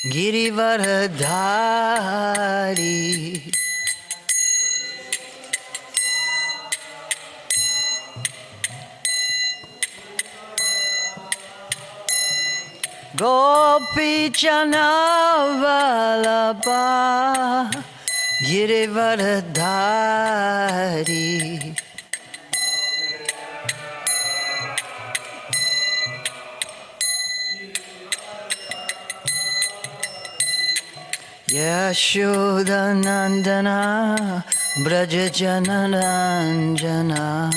Girivaradhari. Gopi Chanavalabha Girivaradhari. Yashodanandana Brajajanaranjana.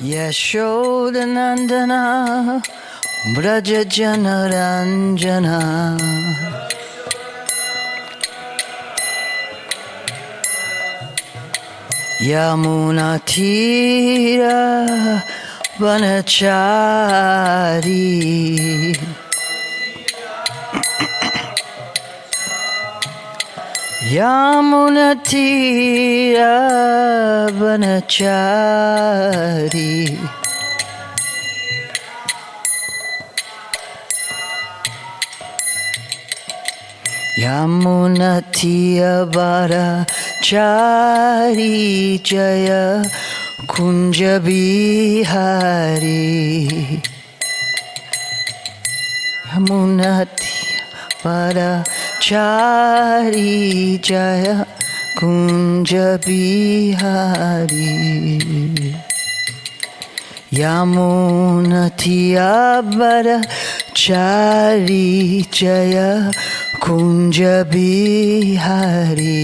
Yashodanandana Brajajanaranjana. Yamunatira Vanachari. Yamunatira Vanachari. Yamunatiya Varachari Jaya Kunja Bihari. Yamunatiya Varachari Jaya Kunja Bihari. Yamunatiya Varachari Jaya Kunja Bihari.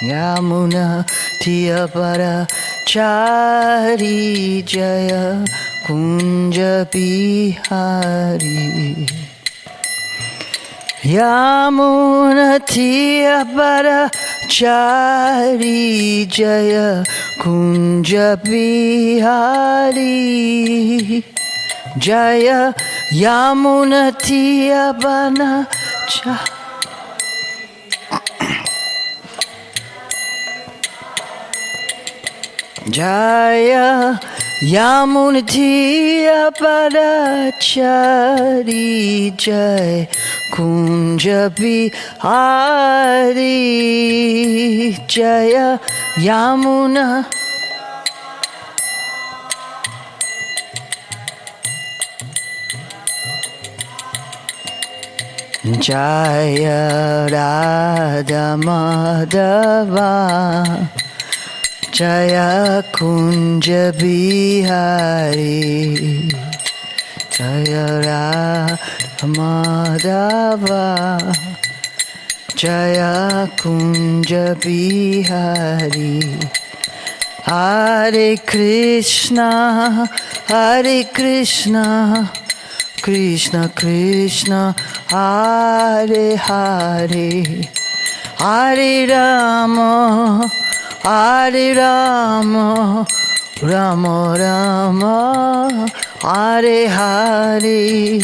Yamunatiya Varachari Jaya Kunja Bihari. Yamunatiya Varachari Jaya Kunja Bihari. Jaya Yamunatiya Varachari. Jaya Yamunatiya Varachari Jai Kunja Bihari. Jaya Yamuna Jaya Radha Madhava Jaya Kunja Bihari. Jaya Radha Madhava Jaya Kunja Bihari. Hare Krishna, Hare Krishna, Krishna Krishna, Hare Hare, Hare Rama, Hare Rama, Rama Rama, Hare Hare.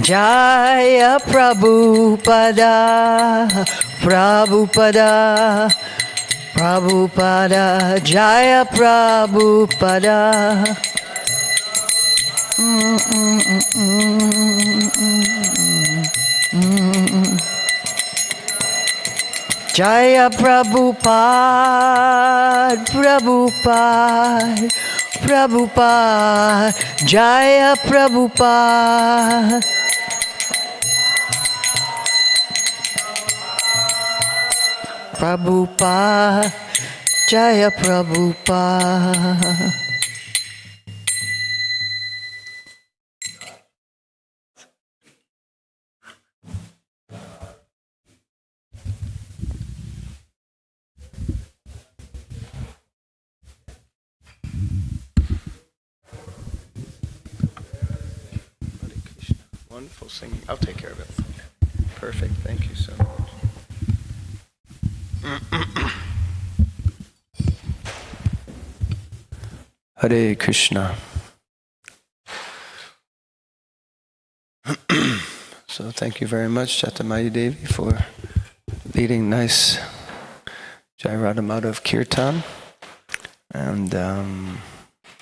Jaya Prabhupada, Prabhupada, Prabhupada, Jaya Prabhupada. Jaya Prabhupada, Prabhupada, Prabhupada, Jaya Prabhupada. Prabhupada, Jaya Prabhupada. Wonderful singing. I'll take care of it. Perfect. Thank you so much. Hare Krishna. So thank you very much, Chaitanya Devi, for leading nice Jai Radha Kirtan. And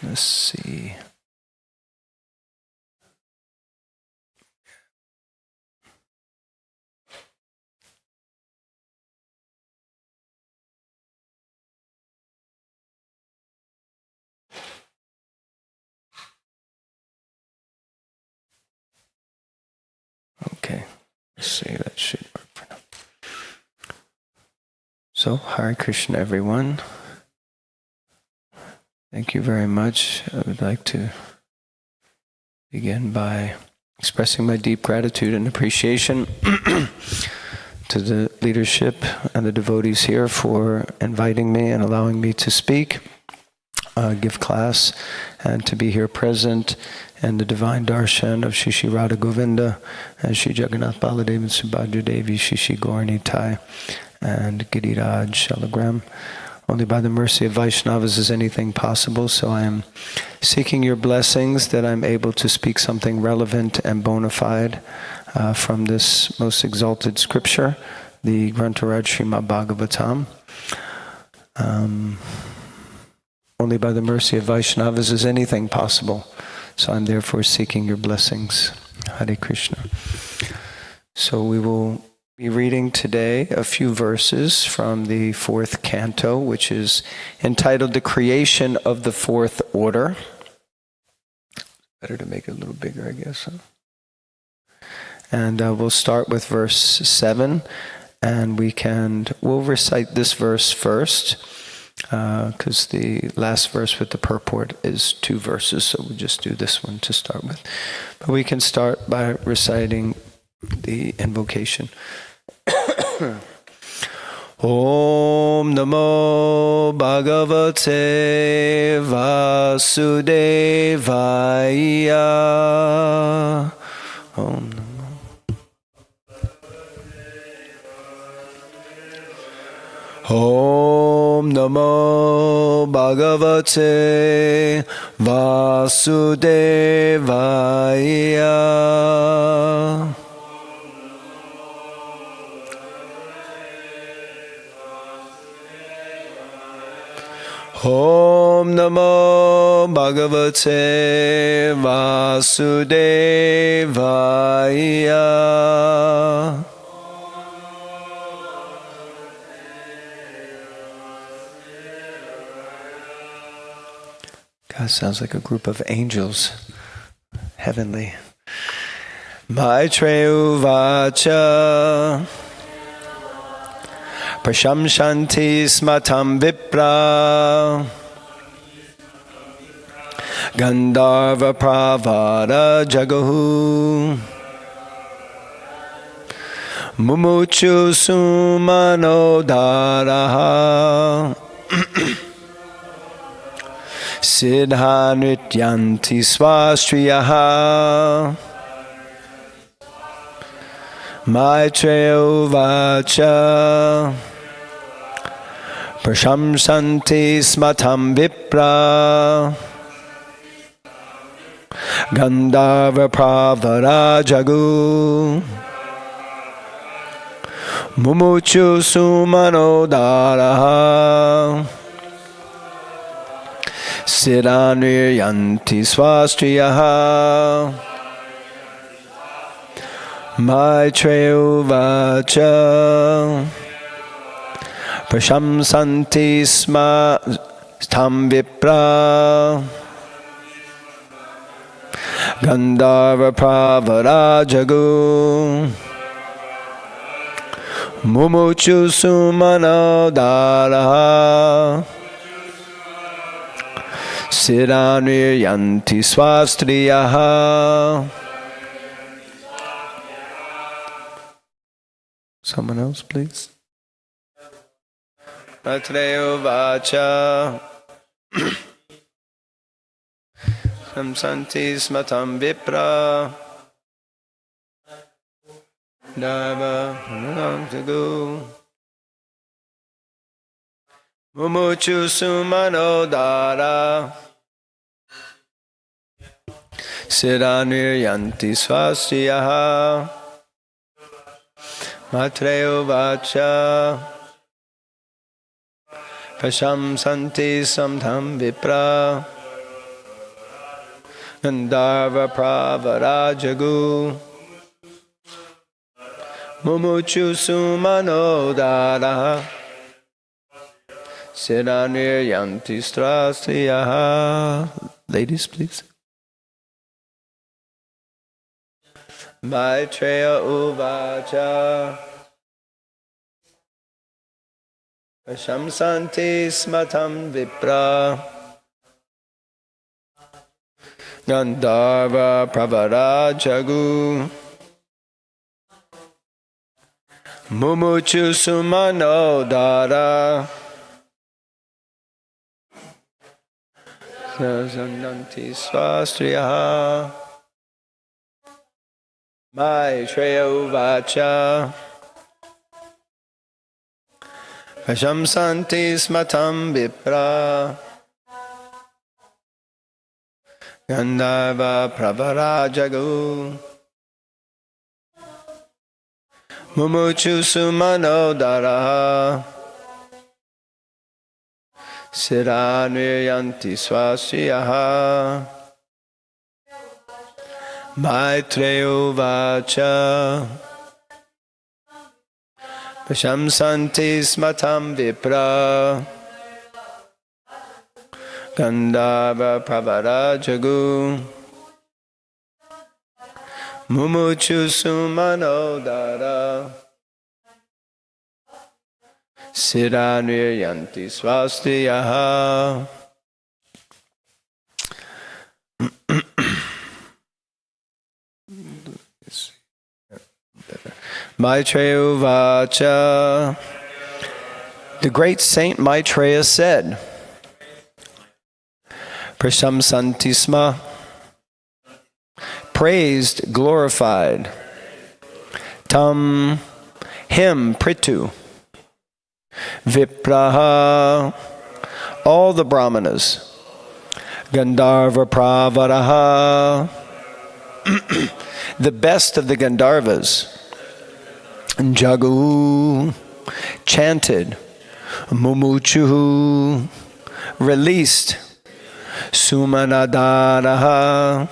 let's see. Okay, let's see, that should work for now. So, Hare Krishna, everyone. Thank you very much. I would like to begin by expressing my deep gratitude and appreciation to the leadership and the devotees here for inviting me and allowing me to speak, give class, and to be here present in the divine darshan of Shri Radha Govinda and Shri Jagannath Baladev and Subhadra Devi, Shri Jai Nitai, and Giriraj Shalagram. Only by the mercy of Vaishnavas is anything possible, so I am seeking your blessings that I'm able to speak something relevant and bona fide from this most exalted scripture, the Grantaraj Srimad Bhagavatam. Only by the mercy of Vaishnavas is anything possible, so I'm therefore seeking your blessings. Hare Krishna. So we will be reading today a few verses from the fourth canto, which is entitled The Creation of the Fourth Order. Better to make it a little bigger, I guess. Huh? And we'll start with verse 7, and we'll recite this verse first, because the last verse with the purport is 2 verses, so we'll just do this one to start with. But we can start by reciting the invocation. Om Namo Bhagavate Vasudevaya. Om Namo. Om Namo Bhagavate Vasudevaya. Om Namo Bhagavate Vasudevaya. God, sounds like a group of angels, heavenly. Maitreya Vacha Prashamshanti Smatam Vipra Gandharva Pravada Jagahu Mumuchu Sumanodaraha Siddha Nrityanti Swastriyaha Maitreya Vacha Prashamsanti Smatam Vipra Gandharva Pravara Jagu Mumuchu Sumanodaraha Siddhaniryanti Swastriyaha Maitreya Vacha Prashamsanti Smatam Vipra Gandharva Pravara Jagu Mumuchu Sumanodaraha Siddhaniryanti Swastriyaha. Someone else, please. Maitreya Vacha Samsanti Smatam Vipra Dava Jagu Mumuchu Sumanodara Siraniryanti Swasriyaha Matreo Vacha Prashamsanti Samdham Vipra Gandharva Pravarajagu Mumuchu Sumanodara Siraniryanti Swasriyaha. Ladies, please. Maitreya Uvacha Shamsanti Smatam Vipra Gandharva Pravarajagu Mumuchu Sumanodara Sananti Swastriyaha Maitreya Uvacha Shamsanti Smatam Vipra Gandharva Pravarajagu Mumuchu Sumanodara Siraniryanti Swasriyaha Maitreya Vacha Shamsanti Smatam Vipra Gandharva Pravarajagu Mumuchu Sumanodara Siraniryanti Swasriyaha. Maitreya Vacha. The great Saint Maitreya said, Prashamsanti Sma, praised, glorified, Tam, him, Prithu, Vipraha, all the Brahmanas, Gandharva Pravaraha, the best of the Gandharvas, Jagu, chanted, Mumuchu, released, Sumanadaraha,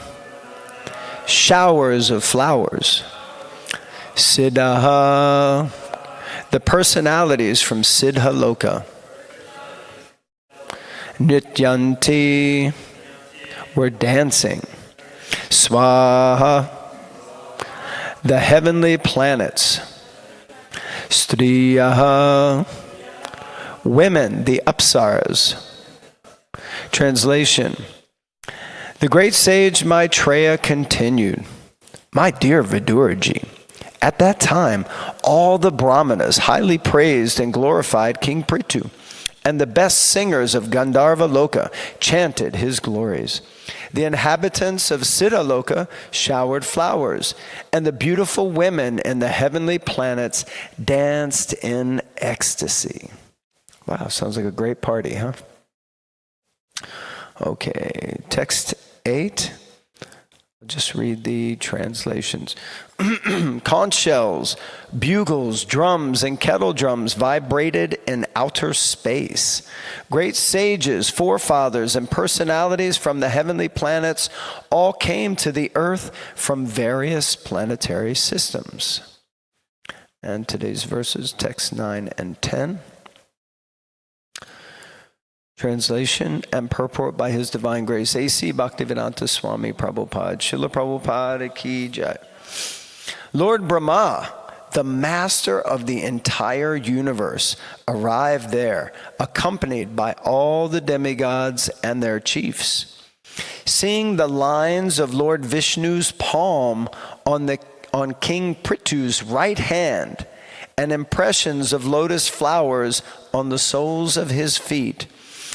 showers of flowers, Siddhaha, the personalities from Siddha Loka, Nityanti, were dancing, Swaha, the heavenly planets, Striyaha, women, the Apsaras. Translation. The great sage Maitreya continued, my dear Viduraji, at that time, all the Brahmanas highly praised and glorified King Prithu, and the best singers of Gandharva Loka chanted his glories. The inhabitants of Siddha Loka showered flowers, and the beautiful women in the heavenly planets danced in ecstasy. Wow, sounds like a great party, huh? Okay, text 8. I'll just read the translations. Conch shells, bugles, drums, and kettle drums vibrated in outer space. Great sages, forefathers, and personalities from the heavenly planets all came to the earth from various planetary systems. And today's verses, text 9 and 10. Translation and purport by His Divine Grace, A.C. Bhaktivedanta Swami Prabhupada, Srila Prabhupada Ki Jai. Lord Brahma, the master of the entire universe, arrived there, accompanied by all the demigods and their chiefs. Seeing the lines of Lord Vishnu's palm on King Prithu's right hand and impressions of lotus flowers on the soles of his feet,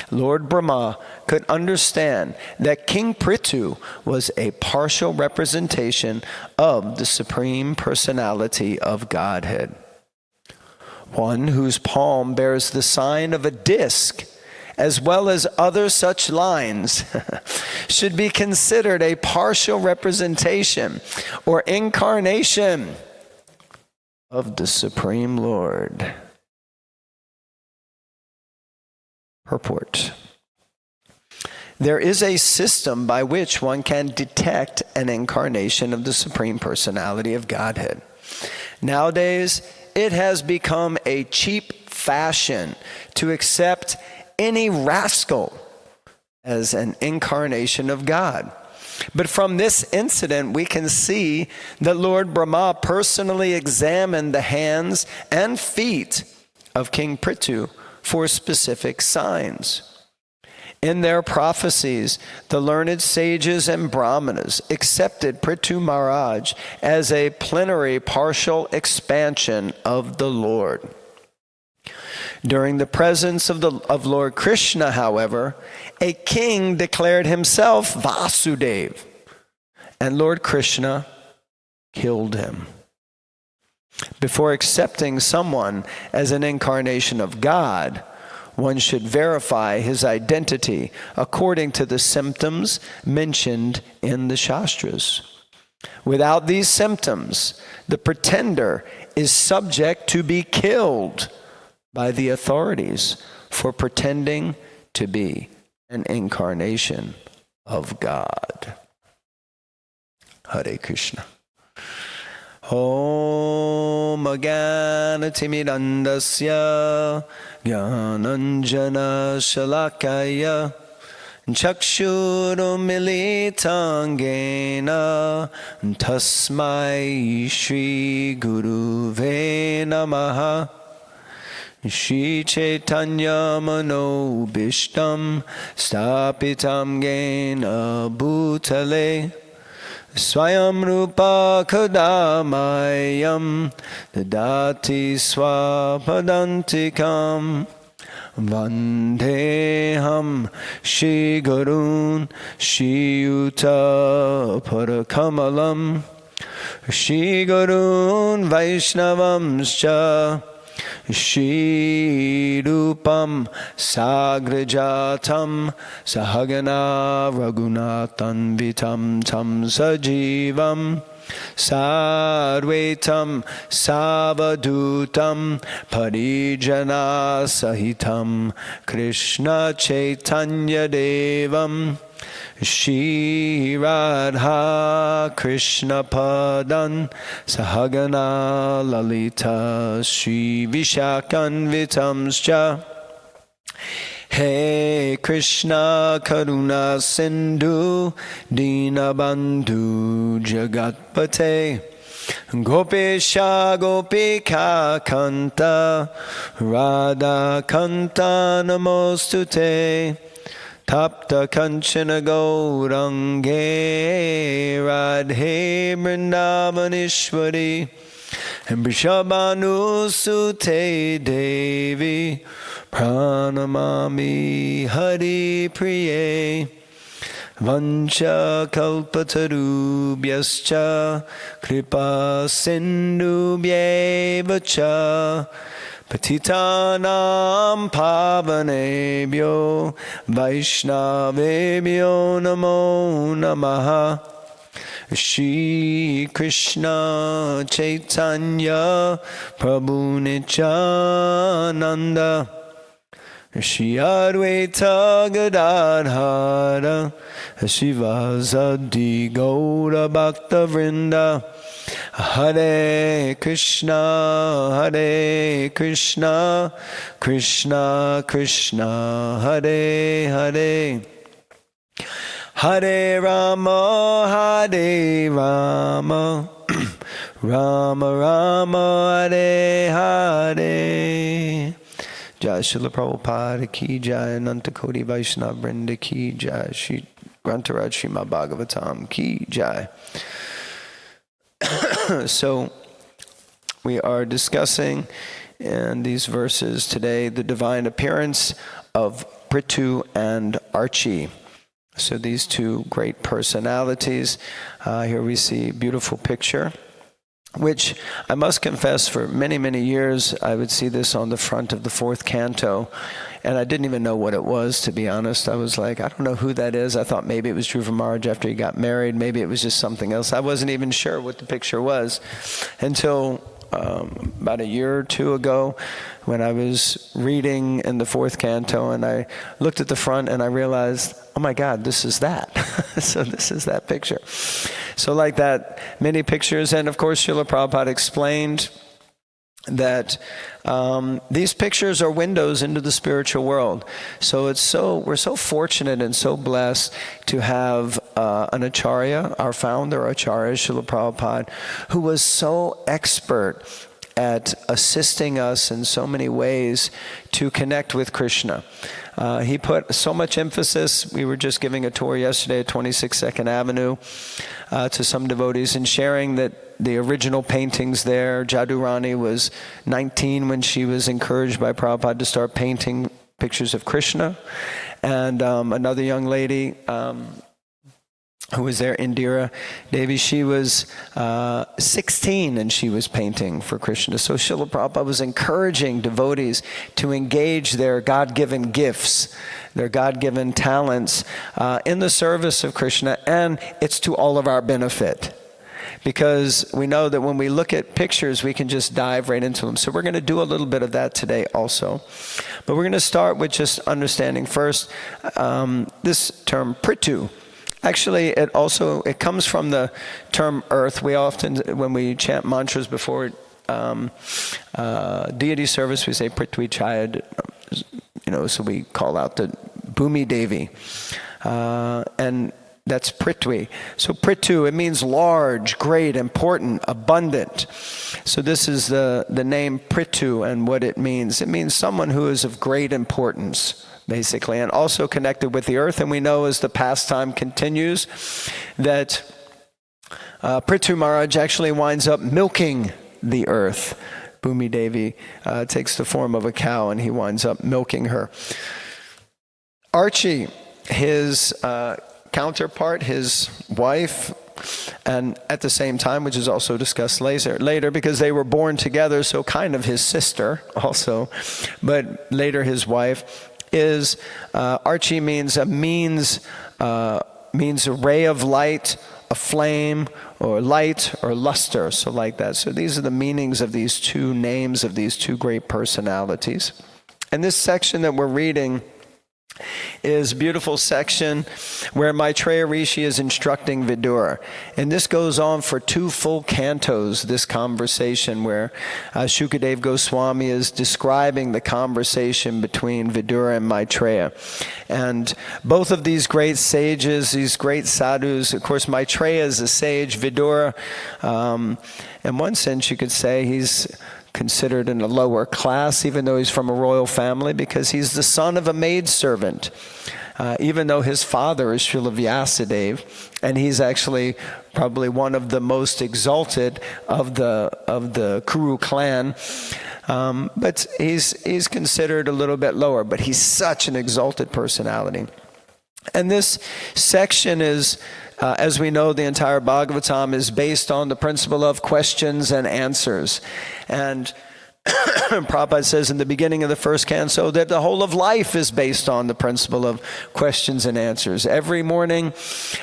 Lord Brahma could understand that King Prithu was a partial representation of the Supreme Personality of Godhead. one whose palm bears the sign of a disc, as well as other such lines, should be considered a partial representation or incarnation of the Supreme Lord. Purport. There is a system by which one can detect an incarnation of the Supreme Personality of Godhead. Nowadays, it has become a cheap fashion to accept any rascal as an incarnation of God. But from this incident, we can see that Lord Brahma personally examined the hands and feet of King Prithu for specific signs. In their prophecies, the learned sages and brahmanas accepted Prithu Maharaj as a plenary partial expansion of the Lord. During the presence of Lord Krishna, however, a king declared himself Vasudeva, and Lord Krishna killed him. Before accepting someone as an incarnation of God, one should verify his identity according to the symptoms mentioned in the Shastras. Without these symptoms, the pretender is subject to be killed by the authorities for pretending to be an incarnation of God. Hare Krishna. Om Jnanatimidandasya Jnananjana Shalakaya Chakshurumilitangena Tasmai Shri Guruve Namaha Shri Chaitanya Manobishtam Stapitam Gena Bhutale Swayam Rupa Kadamayam Dadati Swapadantikam Vandeham Shri Gurun Shri Yuta Parakamalam Shri Gurun Vaishnavamscha Shri Rupam Sagrajatam Sahagana Raghunathan Vitam Tam Sajivam Sarvetam Savadutam Parijana Sahitam Krishna Chaitanya Devam Shri Radha Krishna Padan Sahagana Lalita Shri Vishakan Vitamscha Hey Krishna Karuna Sindhu Dinabandhu Jagatpate Gopesha Gopika Kanta Radha Kanta Namostute Tapta Kanchana Gaurange Radhe Vrindavanishwari Vrishabhanu Sute Devi Pranamami Hari Priye Vancha Kalpatarubhyascha Kripa Sindhubhyevacha Patitanam Pavanebhyo Vaishnavebhyo Namo Namaha Shri Krishna Chaitanya Prabhu Nityananda Shri Advaita Gadadhara Shivasadi Gaura Bhakta Vrinda Hare Krishna Krishna Krishna Hare Hare Hare Rama Rama Rama Hare Hare. Jai Srila Prabhupada ki jai, Ananta Koti Vaishnava Vrinda ki jai, Shri Grantaraj Srimad Bhagavatam ki jai. So we are discussing in these verses today the divine appearance of Prithu and Archie. So these two great personalities. Here we see a beautiful picture which I must confess for many, many years, I would see this on the front of the fourth canto. And I didn't even know what it was, to be honest. I was like, I don't know who that is. I thought maybe it was Dhruva Maharaj after he got married. Maybe it was just something else. I wasn't even sure what the picture was until about a year or two ago when I was reading in the fourth canto, and I looked at the front and I realized, oh my God, this is that. So this is that picture. So like that, many pictures. And of course, Srila Prabhupada explained that these pictures are windows into the spiritual world. So we're so fortunate and so blessed to have an Acharya, our founder Acharya, Srila Prabhupada, who was so expert at assisting us in so many ways to connect with Krishna. He put so much emphasis. We were just giving a tour yesterday at 26 2nd Avenue to some devotees and sharing that the original paintings there, Jadurani was 19 when she was encouraged by Prabhupada to start painting pictures of Krishna. And another young lady who was there, Indira Devi, she was 16 and she was painting for Krishna. So Srila Prabhupada was encouraging devotees to engage their God-given gifts, their God-given talents in the service of Krishna, and it's to all of our benefit. Because we know that when we look at pictures, we can just dive right into them. So we're going to do a little bit of that today also. But we're going to start with just understanding first this term, Prithu. Actually, it comes from the term earth. We often, when we chant mantras before deity service, we say Prithvi Chaya, so we call out the Bhumi Devi. And that's Prithvi. So Prithu, it means large, great, important, abundant. So this is the name Prithu and what it means. It means someone who is of great importance, basically, and also connected with the earth. And we know as the pastime continues that Prithu Maharaj actually winds up milking the earth. Bhumi Devi takes the form of a cow and he winds up milking her. Archie, his counterpart, his wife, and at the same time, which is also discussed later, because they were born together, so kind of his sister also, but later his wife, is Archie means a ray of light, a flame, or light, or luster, so like that. So these are the meanings of these two names of these two great personalities. And this section that we're reading is a beautiful section where Maitreya Rishi is instructing Vidura. And this goes on for 2 full cantos, this conversation where Shukadev Goswami is describing the conversation between Vidura and Maitreya. And both of these great sages, these great sadhus, of course Maitreya is a sage, Vidura, in one sense you could say he's considered in a lower class, even though he's from a royal family, because he's the son of a maidservant, even though his father is Srila Vyasadeva, and he's actually probably one of the most exalted of the Kuru clan. But he's considered a little bit lower, but he's such an exalted personality. And this section is, as we know, the entire Bhagavatam is based on the principle of questions and answers. And Prabhupada says in the beginning of the first canto that the whole of life is based on the principle of questions and answers. Every morning,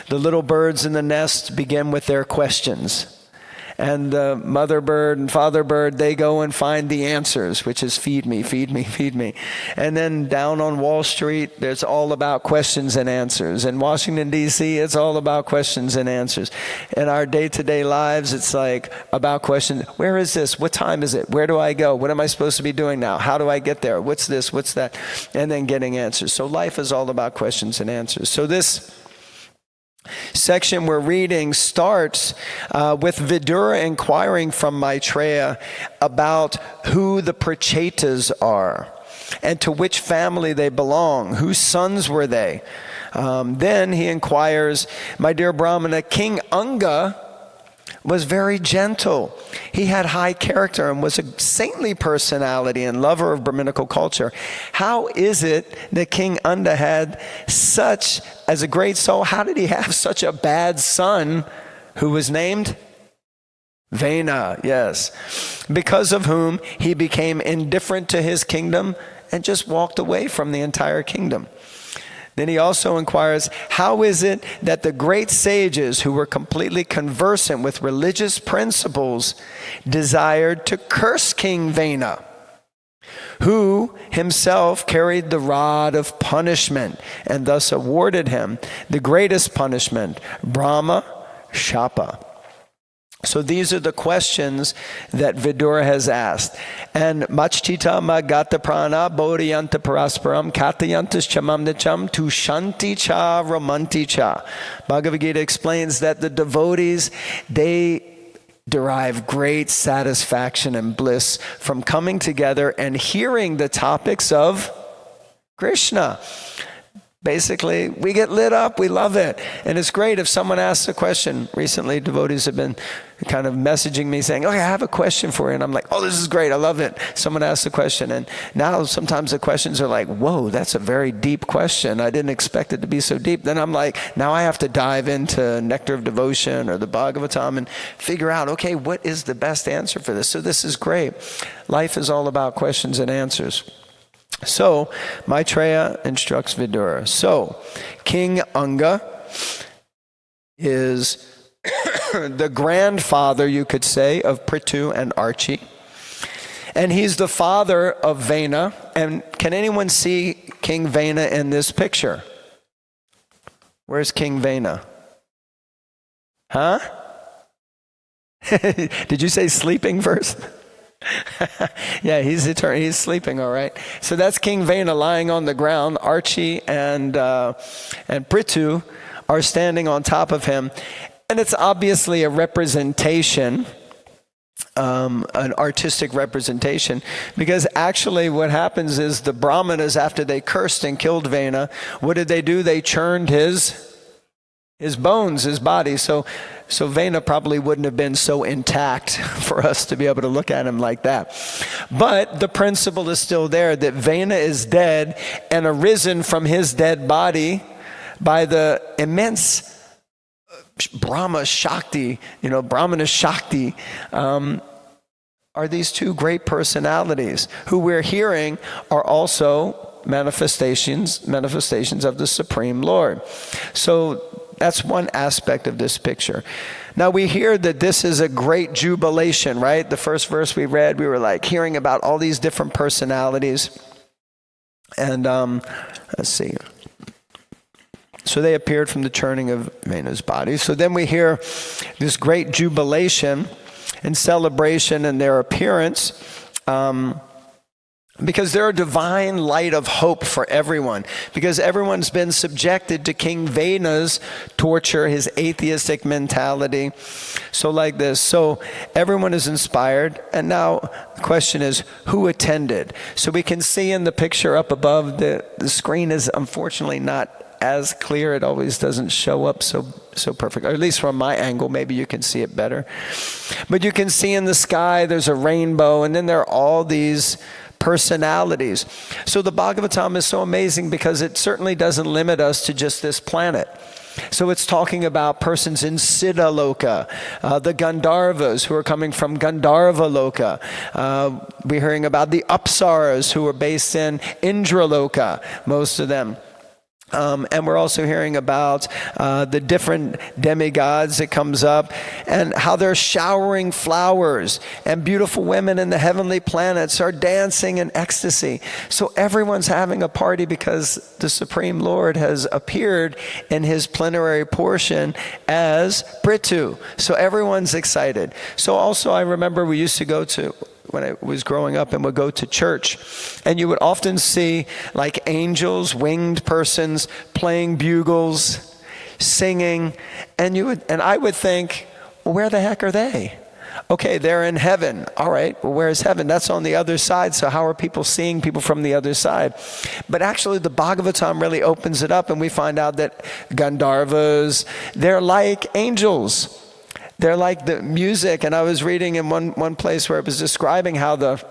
the little birds in the nest begin with their questions. And the mother bird and father bird, they go and find the answers, which is feed me, feed me, feed me. And then down on Wall Street, it's all about questions and answers. In Washington, D.C., it's all about questions and answers. In our day-to-day lives, it's like about questions. Where is this? What time is it? Where do I go? What am I supposed to be doing now? How do I get there? What's this? What's that? And then getting answers. So life is all about questions and answers. So this section we're reading starts with Vidura inquiring from Maitreya about who the Prachetas are and to which family they belong, whose sons were they. Then he inquires, my dear Brahmana, King Anga was very gentle. He had high character and was a saintly personality and lover of Brahminical culture. How is it that King Anga had such, as a great soul, how did he have such a bad son who was named Vena, yes. Because of whom he became indifferent to his kingdom and just walked away from the entire kingdom. Then he also inquires, how is it that the great sages who were completely conversant with religious principles desired to curse King Vena, who himself carried the rod of punishment and thus awarded him the greatest punishment, Brahma Shapa? So these are the questions that Vidura has asked. And Machchita Magata Prana Bodhiyanta Parasparam Katayantas Chamam Nicham Tushanti Cha Ramanti Cha. Bhagavad Gita explains that the devotees, they derive great satisfaction and bliss from coming together and hearing the topics of Krishna. Basically, we get lit up, we love it. And it's great if someone asks a question. Recently, devotees have been kind of messaging me saying, okay, I have a question for you. And I'm like, oh, this is great, I love it. Someone asks a question. And now sometimes the questions are like, whoa, that's a very deep question. I didn't expect it to be so deep. Then I'm like, now I have to dive into Nectar of Devotion or the Bhagavatam and figure out, okay, what is the best answer for this? So this is great. Life is all about questions and answers. So, Maitreya instructs Vidura. So, King Anga is the grandfather, you could say, of Prithu and Archie. And he's the father of Vena. And can anyone see King Vena in this picture? Where's King Vena? Huh? Did you say sleeping first? Yeah, he's sleeping, all right. So that's King Vena lying on the ground. Archie and Prithu are standing on top of him. And it's obviously a representation, an artistic representation, because actually what happens is the Brahmanas, after they cursed and killed Vena, what did they do? They churned his bones, his body. So Vena probably wouldn't have been so intact for us to be able to look at him like that. But the principle is still there, that Vena is dead and arisen from his dead body by the immense Brahmana Shakti, are these two great personalities who we're hearing are also manifestations of the Supreme Lord. So that's one aspect of this picture. Now we hear that this is a great jubilation, right? The first verse we read, we were like hearing about all these different personalities. And let's see. So they appeared from the churning of Vena's body. So then we hear this great jubilation and celebration in their appearance. Because they're a divine light of hope for everyone. Because everyone's been subjected to King Vena's torture, his atheistic mentality. So like this. So everyone is inspired. And now the question is, who attended? So we can see in the picture up above, the screen is unfortunately not as clear. It always doesn't show up so perfect. Or at least from my angle, maybe you can see it better. But you can see in the sky, there's a rainbow. And then there are all these personalities. So the Bhagavatam is so amazing because it certainly doesn't limit us to just this planet. So it's talking about persons in Siddha Loka, the Gandharvas who are coming from Gandharva Loka. We're hearing about the Apsaras who are based in Indra Loka, most of them. And we're also hearing about the different demigods that comes up and how they're showering flowers, and beautiful women in the heavenly planets are dancing in ecstasy. So everyone's having a party because the Supreme Lord has appeared in his plenary portion as Prithu. So everyone's excited. So also I remember we used to go to, when I was growing up, and would go to church, and you would often see like angels, winged persons playing bugles, singing, and I would think, well, where the heck are they? Okay, they're in heaven. All right, well, where's heaven? That's on the other side. So how are people seeing people from the other side? But actually, the Bhagavatam really opens it up, and we find out that Gandharvas, they're like angels. They're like the music. And I was reading in one place where it was describing how the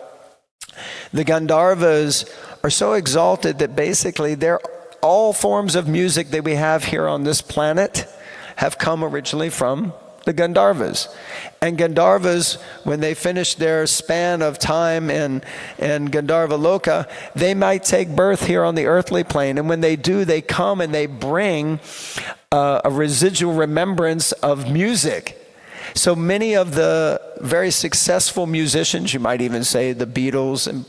Gandharvas are so exalted that basically they're all forms of music that we have here on this planet have come originally from the Gandharvas. And Gandharvas, when they finish their span of time in Gandharva Loka, they might take birth here on the earthly plane. And when they do, they come and they bring a residual remembrance of music. So many of the very successful musicians, you might even say the Beatles and,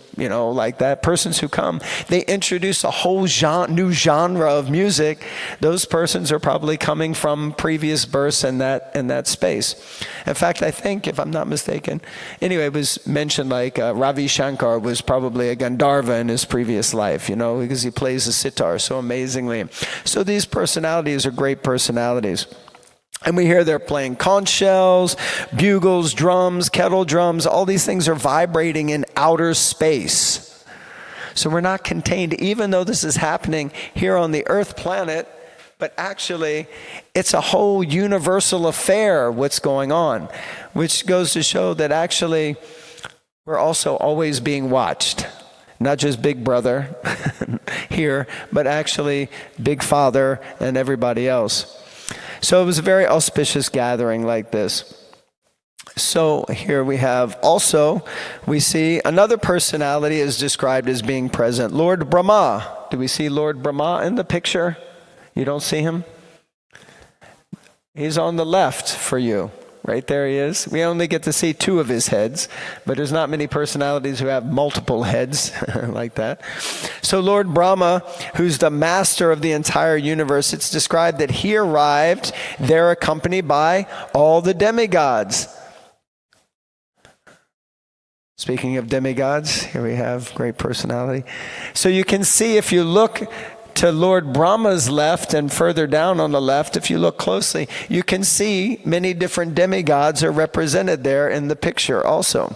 like that, persons who come, they introduce a whole new genre of music. Those persons are probably coming from previous births in that space. In fact, I think, if I'm not mistaken, anyway, it was mentioned like Ravi Shankar was probably a Gandharva in his previous life, because he plays the sitar so amazingly. So these personalities are great personalities. And we hear they're playing conch shells, bugles, drums, kettle drums. All these things are vibrating in outer space. So we're not contained, even though this is happening here on the Earth planet, but actually it's a whole universal affair what's going on, which goes to show that actually we're also always being watched. Not just Big Brother here, but actually Big Father and everybody else. So it was a very auspicious gathering like this. So here we have also, we see another personality is described as being present. Lord Brahma. Do we see Lord Brahma in the picture? You don't see him? He's on the left for you. Right there he is. We only get to see two of his heads, but there's not many personalities who have multiple heads like that. So Lord Brahma, who's the master of the entire universe, it's described that he arrived there accompanied by all the demigods. Speaking of demigods, here we have great personality. So you can see if you look to Lord Brahma's left and further down on the left, if you look closely, you can see many different demigods are represented there in the picture also.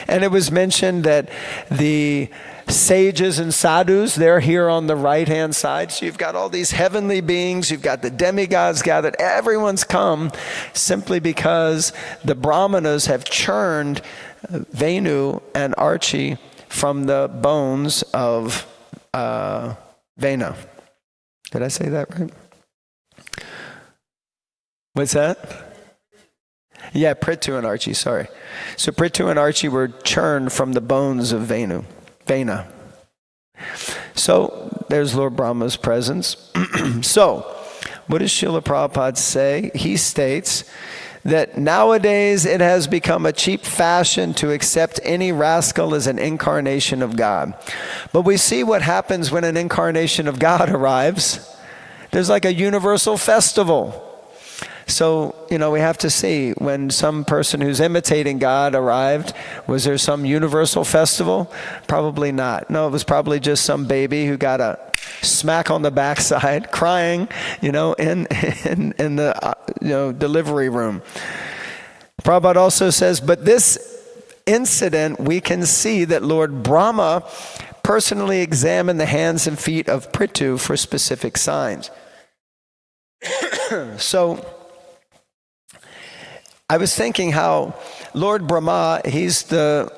And it was mentioned that the sages and sadhus, they're here on the right-hand side. So you've got all these heavenly beings, you've got the demigods gathered. Everyone's come simply because the brahmanas have churned Venu and Archie from the bones of Vena. Did I say that right? What's that? Yeah, Prithu and Archie, sorry. So Prithu and Archie were churned from the bones of Vena. So there's Lord Brahma's presence. So what does Srila Prabhupada say? He states that nowadays it has become a cheap fashion to accept any rascal as an incarnation of God. But we see what happens when an incarnation of God arrives. There's like a universal festival. So, we have to see when some person who's imitating God arrived, was there some universal festival? Probably not. No, it was probably just some baby who got a smack on the backside, crying, in the delivery room. Prabhupada also says, but this incident, we can see that Lord Brahma personally examined the hands and feet of Prithu for specific signs. So, I was thinking how Lord Brahma, he's the,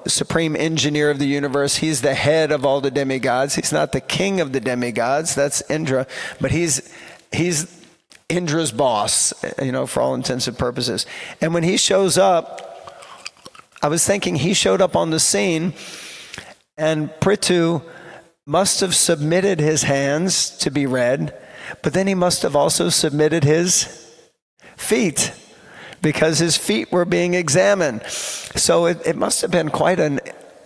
supreme engineer of the universe. He's the head of all the demigods. He's not the king of the demigods. That's Indra. But he's Indra's boss, for all intents and purposes. And when he shows up, I was thinking he showed up on the scene and Prithu must have submitted his hands to be read, but then he must have also submitted his feet, because his feet were being examined. So it must have been quite an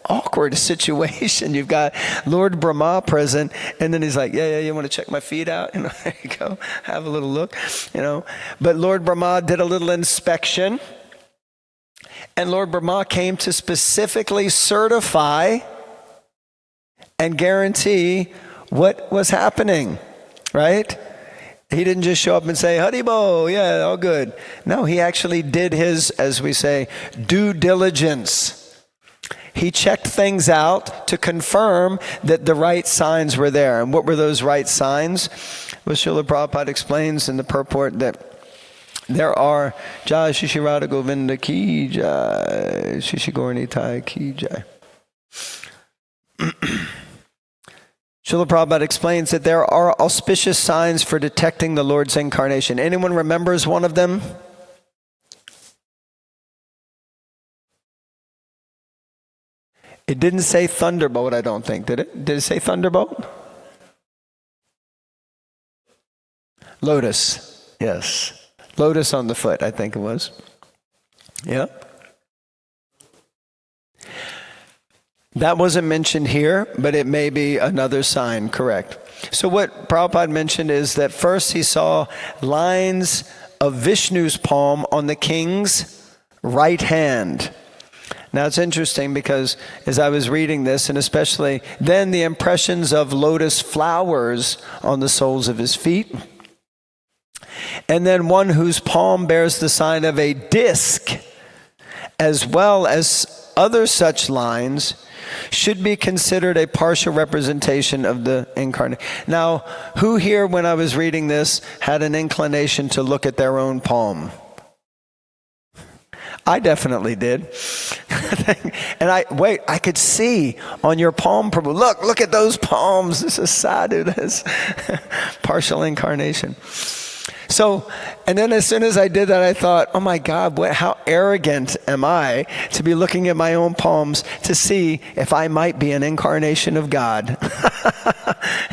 awkward situation. You've got Lord Brahma present, and then he's like, yeah, you want to check my feet out? There you go, have a little look, But Lord Brahma did a little inspection, and Lord Brahma came to specifically certify and guarantee what was happening, right? He didn't just show up and say, Haribo, yeah, all good. No, he actually did his, as we say, due diligence. He checked things out to confirm that the right signs were there. And what were those right signs? Well, Srila Prabhupada explains in the purport that there are Jai Shishi Radha Govinda ki Jai, Shishi Jai Nitai ki Jai. Srila Prabhupada explains that there are auspicious signs for detecting the Lord's incarnation. Anyone remembers one of them? It didn't say thunderbolt, I don't think, did it? Did it say thunderbolt? Lotus, yes. Lotus on the foot, I think it was. Yeah. That wasn't mentioned here, but it may be another sign, correct. So what Prabhupada mentioned is that first he saw lines of Vishnu's palm on the king's right hand. Now it's interesting because as I was reading this, and especially then the impressions of lotus flowers on the soles of his feet, and then one whose palm bears the sign of a disc, as well as other such lines, should be considered a partial representation of the incarnate. Now, who here, when I was reading this, had an inclination to look at their own palm? I definitely did. And I could see on your palm, Prabhu, look at those palms. This is sadhu, this partial incarnation. So, and then as soon as I did that, I thought, oh my God, how arrogant am I to be looking at my own palms to see if I might be an incarnation of God.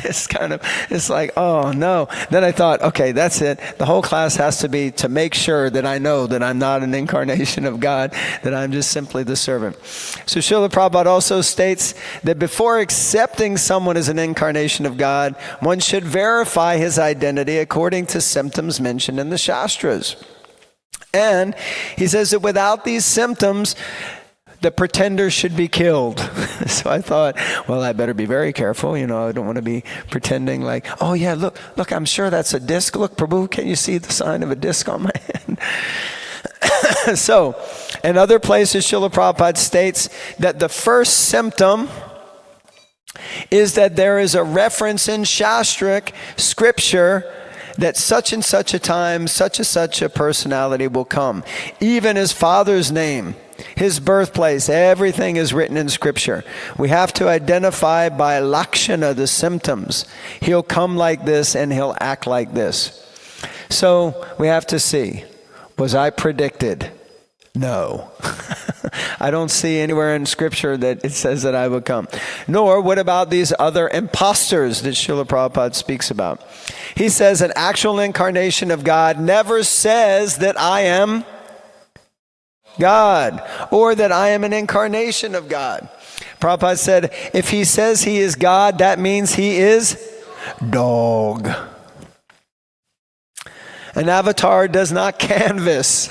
It's like, oh no. Then I thought, okay, that's it. The whole class has to be to make sure that I know that I'm not an incarnation of God, that I'm just simply the servant. So Srila Prabhupada also states that before accepting someone as an incarnation of God, one should verify his identity according to symptoms mentioned in the Shastras. And he says that without these symptoms, the pretender should be killed. So I thought, well, I better be very careful. I don't want to be pretending like, oh yeah, look, I'm sure that's a disc. Look, Prabhu, can you see the sign of a disc on my hand? So, in other places, Srila Prabhupada states that the first symptom is that there is a reference in Shastric scripture that such and such a time, such and such a personality will come. Even his father's name, his birthplace, everything is written in scripture. We have to identify by lakshana, the symptoms. He'll come like this and he'll act like this. So we have to see, was I predicted? No. I don't see anywhere in scripture that it says that I would come. Nor what about these other imposters that Srila Prabhupada speaks about? He says an actual incarnation of God never says that I am God or that I am an incarnation of God. Prabhupada said, if he says he is God, that means he is dog. An avatar does not canvas.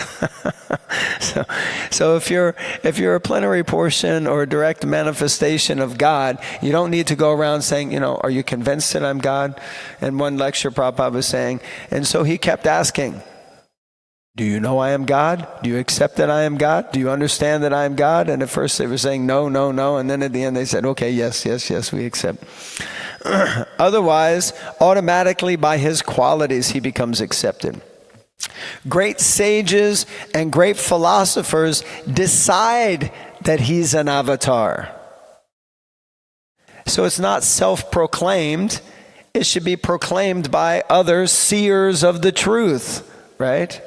So if you're a plenary portion or a direct manifestation of God, you don't need to go around saying, are you convinced that I'm God? In one lecture, Prabhupada was saying, and so he kept asking, do you know I am God? Do you accept that I am God? Do you understand that I am God? And at first they were saying no, no, no. And then at the end they said, okay, yes, we accept. Otherwise, automatically by his qualities, he becomes accepted. Great sages and great philosophers decide that he's an avatar. So it's not self-proclaimed. It should be proclaimed by other seers of the truth, right?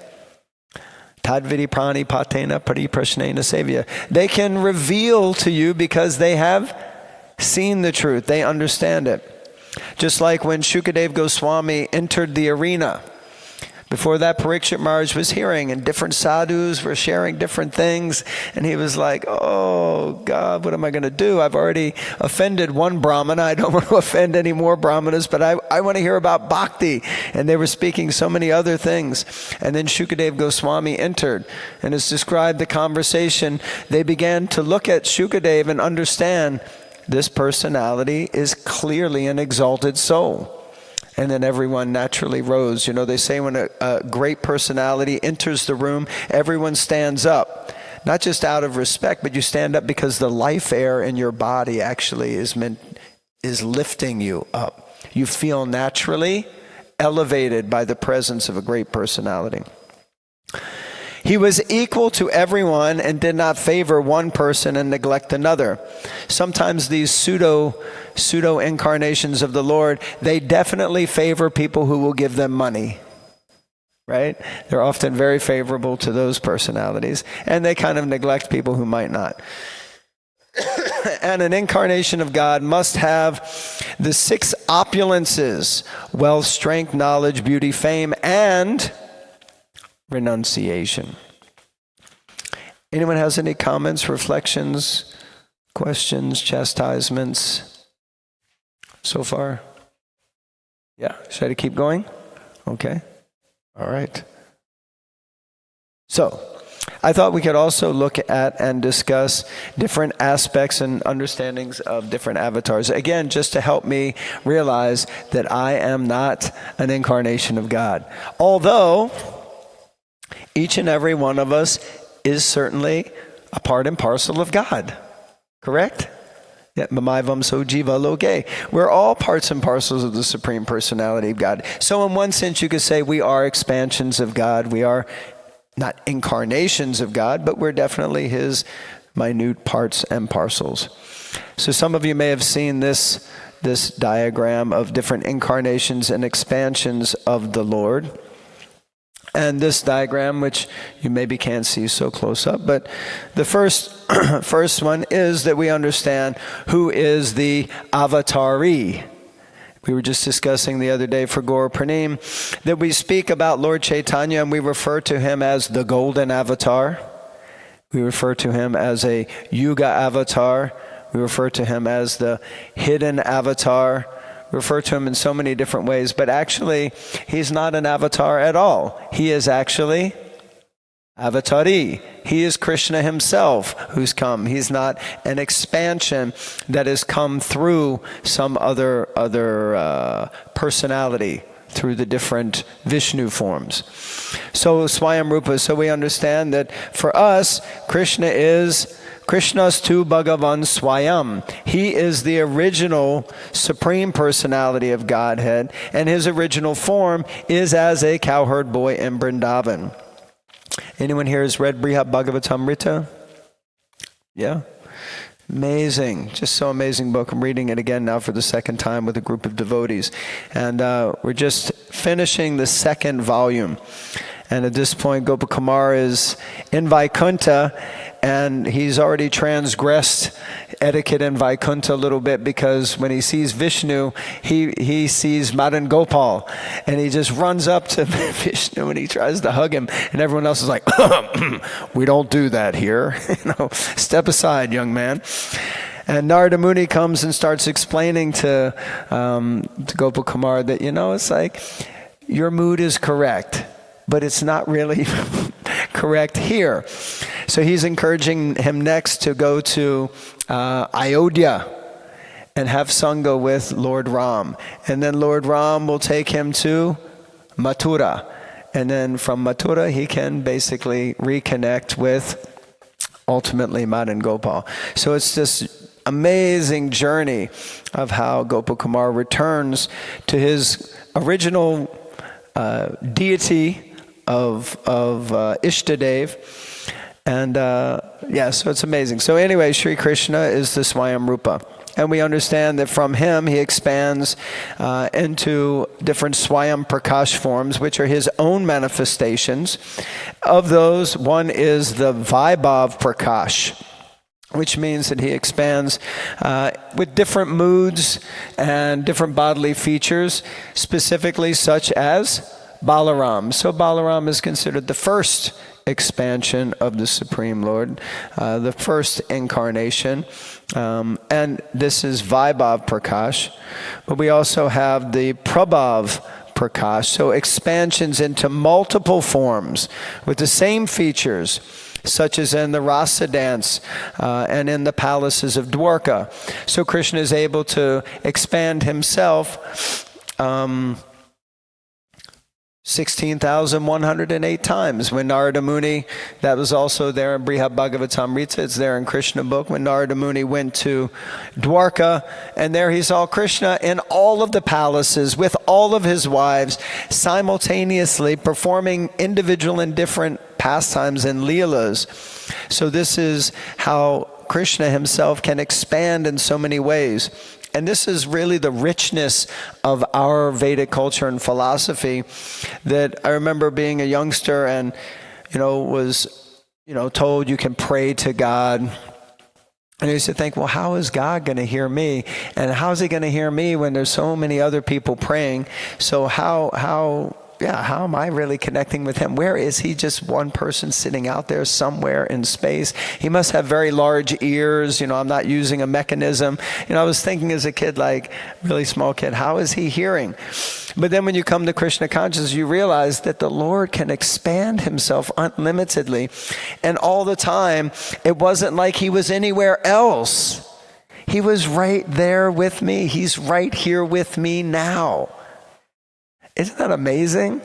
Tadvidi prani patena pariprashnena sevya. They can reveal to you because they have seen the truth. They understand it. Just like when Shukadev Goswami entered the arena. Before that, Parikshit Maharaj was hearing, and different sadhus were sharing different things. And he was like, oh, God, what am I going to do? I've already offended one Brahmana. I don't want to offend any more Brahmanas, but I want to hear about bhakti. And they were speaking so many other things. And then Shukadev Goswami entered, and it's described the conversation. They began to look at Shukadev and understand this personality is clearly an exalted soul. And then everyone naturally rose. They say when a great personality enters the room, everyone stands up. Not just out of respect, but you stand up because the life air in your body actually is lifting you up. You feel naturally elevated by the presence of a great personality. He was equal to everyone and did not favor one person and neglect another. Sometimes these pseudo incarnations of the Lord, they definitely favor people who will give them money, right? They're often very favorable to those personalities, and they kind of neglect people who might not. and an incarnation of God must have the 6 opulences: wealth, strength, knowledge, beauty, fame, and renunciation. Anyone has any comments, reflections, questions, chastisements so far? Yeah, should I keep going? Okay. All right. So, I thought we could also look at and discuss different aspects and understandings of different avatars. Again, just to help me realize that I am not an incarnation of God. Although, each and every one of us is certainly a part and parcel of God. Correct? Mamaivam so jiva loke. We're all parts and parcels of the Supreme Personality of God. So in one sense, you could say we are expansions of God. We are not incarnations of God, but we're definitely his minute parts and parcels. So some of you may have seen this diagram of different incarnations and expansions of the Lord. And this diagram, which you maybe can't see so close up, but the first one is that we understand who is the avatari. We were just discussing the other day for Gaur Pranim that we speak about Lord Chaitanya and we refer to him as the golden avatar. We refer to him as a yuga avatar. We refer to him as the hidden avatar. We refer to him in so many different ways, but actually he's not an avatar at all. He is actually avatari. He is Krishna himself who's come. He's not an expansion that has come through some other personality through the different Vishnu forms. So Swayamrupa, so we understand that for us, Krishna's tu Bhagavan Swayam. He is the original Supreme Personality of Godhead, and his original form is as a cowherd boy in Vrindavan. Anyone here has read Brihad Bhagavatamrita? Yeah? Amazing. Just so amazing book. I'm reading it again now for the second time with a group of devotees. And we're just finishing the 2nd volume. And at this point, Gopakumar is in Vaikuntha, and he's already transgressed etiquette in Vaikuntha a little bit, because when he sees Vishnu, he sees Madan Gopal, and he just runs up to Vishnu and he tries to hug him, and everyone else is like, we don't do that here. Step aside, young man. And Narada Muni comes and starts explaining to Gopakumar that, it's like, your mood is correct, but it's not really correct here. So he's encouraging him next to go to Ayodhya and have Sangha with Lord Ram. And then Lord Ram will take him to Mathura. And then from Mathura, he can basically reconnect with ultimately Madan Gopal. So it's this amazing journey of how Gopakumar returns to his original deity of Ishtadev. And so it's amazing. So anyway, Sri Krishna is the Swayamrupa. And we understand that from him, he expands into different Swayam Prakash forms, which are his own manifestations. Of those, one is the Vaibhav Prakash, which means that he expands with different moods and different bodily features, specifically such as Balaram. So Balaram is considered the first expansion of the Supreme Lord, the first incarnation. And this is Vaibhav Prakash. But we also have the Prabhav Prakash, so expansions into multiple forms with the same features, such as in the Rasa dance and in the palaces of Dwarka. So Krishna is able to expand himself 16,108 times. When Narada Muni, that was also there in Brihad Bhagavatamrita, it's there in Krishna book, when Narada Muni went to Dwarka, and there he saw Krishna in all of the palaces with all of his wives, simultaneously performing individual and different pastimes and leelas. So this is how Krishna himself can expand in so many ways. And this is really the richness of our Vedic culture and philosophy, that I remember being a youngster and, was, told you can pray to God And I used to think, well, how is God going to hear me? And how is he going to hear me when there's so many other people praying? So how am I really connecting with him? Where is he just one person sitting out there somewhere in space? He must have very large ears. I'm not using a mechanism. I was thinking as a kid, like really small kid, how is he hearing? But then when you come to Krishna consciousness, you realize that the Lord can expand himself unlimitedly. And all the time, it wasn't like he was anywhere else. He was right there with me. He's right here with me now. Isn't that amazing?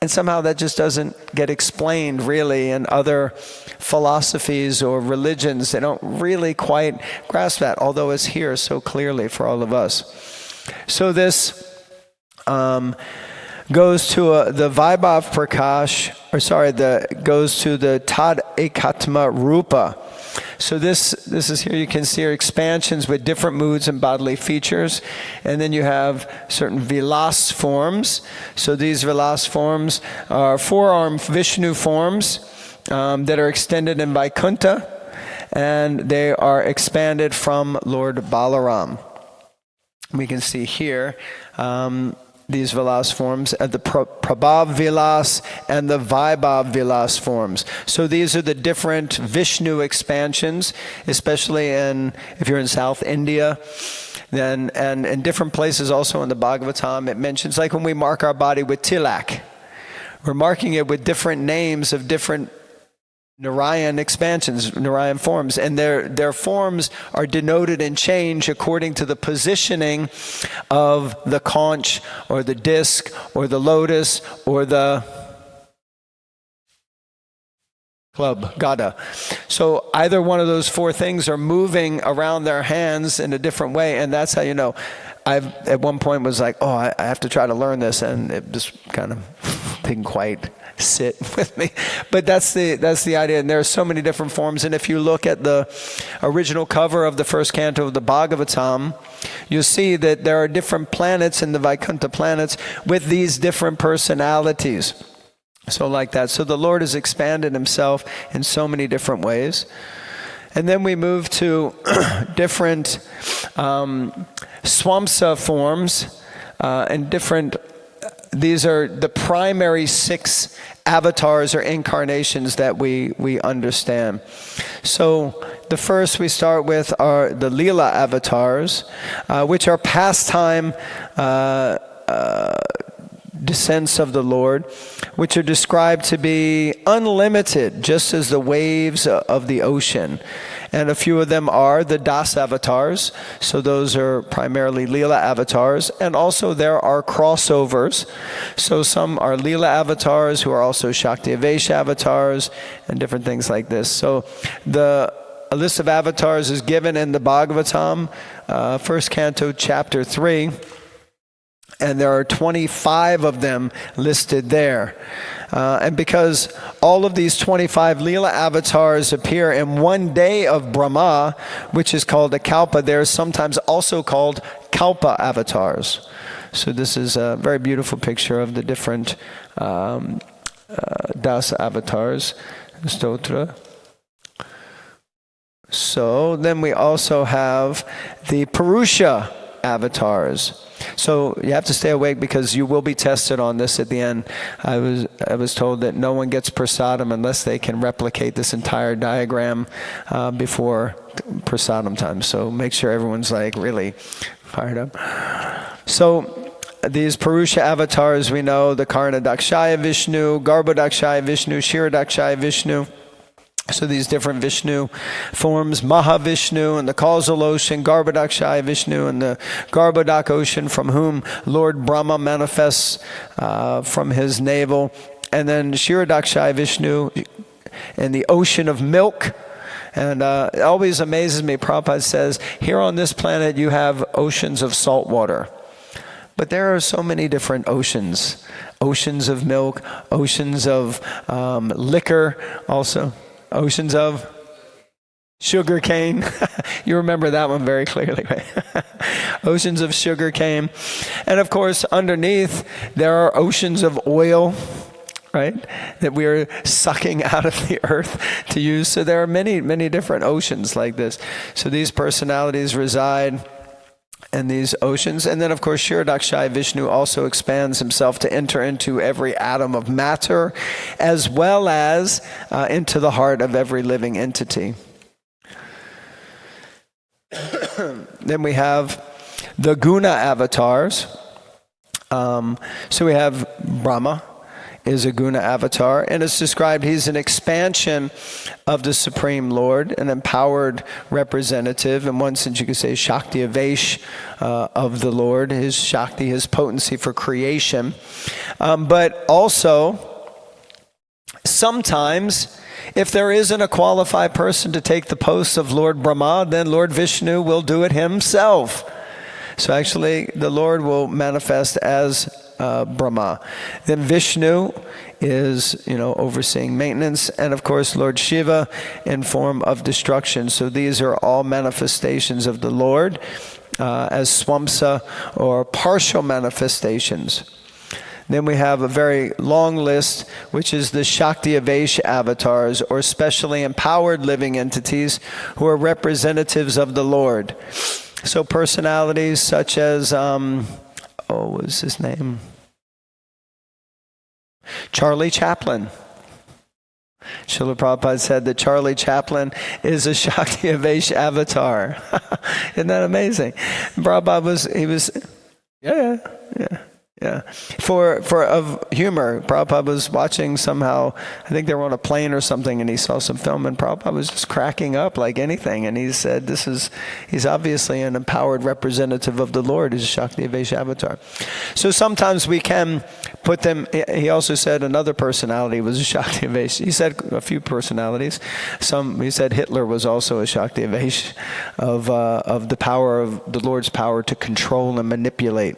And somehow that just doesn't get explained really in other philosophies or religions. They don't really quite grasp that, although it's here so clearly for all of us. So this goes to the Vaibhav Prakash, goes to the Tad Ekatma Rupa. So this is here, you can see our expansions with different moods and bodily features. And then you have certain vilas forms. So these vilas forms are four-arm Vishnu forms that are extended in Vaikuntha, and they are expanded from Lord Balaram. We can see here these vilas forms, the Prabhav vilas and the Vaibhav vilas forms. So these are the different Vishnu expansions, especially if you're in South India, and in different places also in the Bhagavatam. It mentions, like when we mark our body with tilak, we're marking it with different names of different Narayan expansions, Narayan forms, and their forms are denoted and changed according to the positioning of the conch or the disc or the lotus or the club, gada. So either one of those four things are moving around their hands in a different way, and that's how you know. I've at one point was like, I have to try to learn this, and it just kind of didn't quite sit with me. But that's the idea, and there are so many different forms. And if you look at the original cover of the first canto of the Bhagavatam, you'll see that there are different planets in the Vaikuntha planets with these different personalities. So like that. So the Lord has expanded himself in so many different ways. And then we move to different swamsa forms and different. These are the primary 6 avatars or incarnations that we understand. So the first we start with are the Leela avatars, which are pastime descents of the Lord, which are described to be unlimited, just as the waves of the ocean. And a few of them are the Das avatars, so those are primarily Leela avatars, and also there are crossovers. So some are Leela avatars who are also Shakti Avesha avatars and different things like this. So a list of avatars is given in the Bhagavatam, first canto, chapter 3. And there are 25 of them listed there. And because all of these 25 Leela avatars appear in one day of Brahma, which is called a kalpa, they're sometimes also called kalpa avatars. So this is a very beautiful picture of the different Das avatars, stotra. So then we also have the Purusha avatars. So you have to stay awake because you will be tested on this at the end. I was told that no one gets prasadam unless they can replicate this entire diagram before prasadam time. So make sure everyone's like really fired up. So these Purusha avatars, we know the Karna Dakshaya Vishnu, Garbha Dakshaya Vishnu, Shira Dakshaya Vishnu. So these different Vishnu forms, Mahavishnu and the causal ocean, Garbhodakshaya Vishnu and the Garbhodak ocean from whom Lord Brahma manifests from his navel. And then Kshirodakshaya Vishnu and the ocean of milk. And it always amazes me, Prabhupada says, here on this planet you have oceans of salt water. But there are so many different oceans. Oceans of milk, oceans of liquor also. Oceans of sugar cane. You remember that one very clearly, right? Oceans of sugar cane. And of course, underneath, there are oceans of oil, right? That we are sucking out of the earth to use. So there are many, many different oceans like this. So these personalities reside in these oceans. And then, of course, Kshirodakshai Vishnu also expands himself to enter into every atom of matter, as well as into the heart of every living entity. Then we have the guna avatars. So we have Brahma is a guna avatar, and it's described he's an expansion of the Supreme Lord, an empowered representative. In one sense, you could say Shakti Avesh of the Lord, his Shakti, his potency for creation. But also, sometimes, if there isn't a qualified person to take the post of Lord Brahma, then Lord Vishnu will do it himself. So actually, the Lord will manifest as Brahma. Then Vishnu is, overseeing maintenance, and of course Lord Shiva in form of destruction. So these are all manifestations of the Lord as swamsa, or partial manifestations. Then we have a very long list, which is the Shakti Avesh avatars, or specially empowered living entities who are representatives of the Lord. So personalities such as, what was his name? Charlie Chaplin. Srila Prabhupada said that Charlie Chaplin is a Shakti Avesh avatar. Isn't that amazing? Prabhupada For of humor, Prabhupada was watching somehow, I think they were on a plane or something, and he saw some film, and Prabhupada was just cracking up like anything, and he said, he's obviously an empowered representative of the Lord, he's a Shakti Avesh avatar. So sometimes we can put them, he also said another personality was a Shakti Avesh. He said a few personalities. He said Hitler was also a Shakti Avesh of the power of the Lord's power to control and manipulate.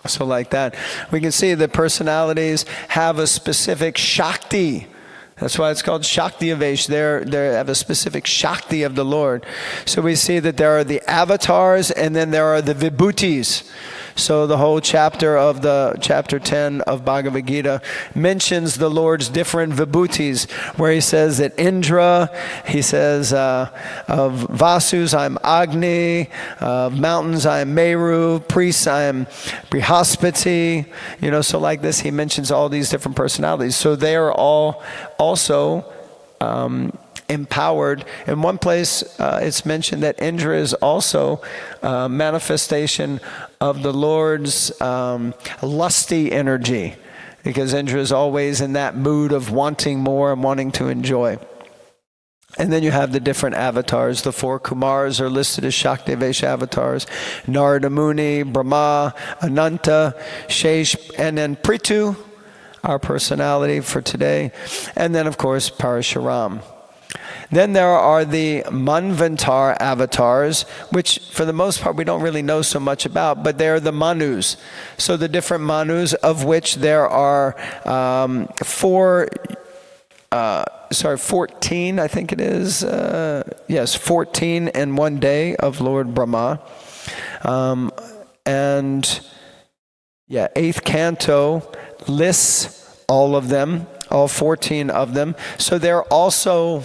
So like that, we can see that personalities have a specific Shakti. That's why it's called Shakti Avesh. They have a specific Shakti of the Lord. So we see that there are the avatars, and then there are the vibhutis. So the whole chapter 10 of Bhagavad Gita mentions the Lord's different vibhutis, where he says that Indra, he says of Vasus I'm Agni, of mountains I am Meru, priests I am Brihaspati, so like this he mentions all these different personalities. So they are all also empowered. In one place, it's mentioned that Indra is also a manifestation of the Lord's lusty energy, because Indra is always in that mood of wanting more and wanting to enjoy. And then you have the different avatars. The 4 Kumars are listed as Shakti Avesh avatars. Narada Muni, Brahma, Ananta, Shesh, and then Prithu, our personality for today. And then, of course, Parashuram. Then there are the Manvantar avatars, which for the most part we don't really know so much about, but they're the Manus. So the different Manus, of which there are 14, I think it is. 14 in one day of Lord Brahma. And 8th canto lists all of them, all 14 of them. So they're also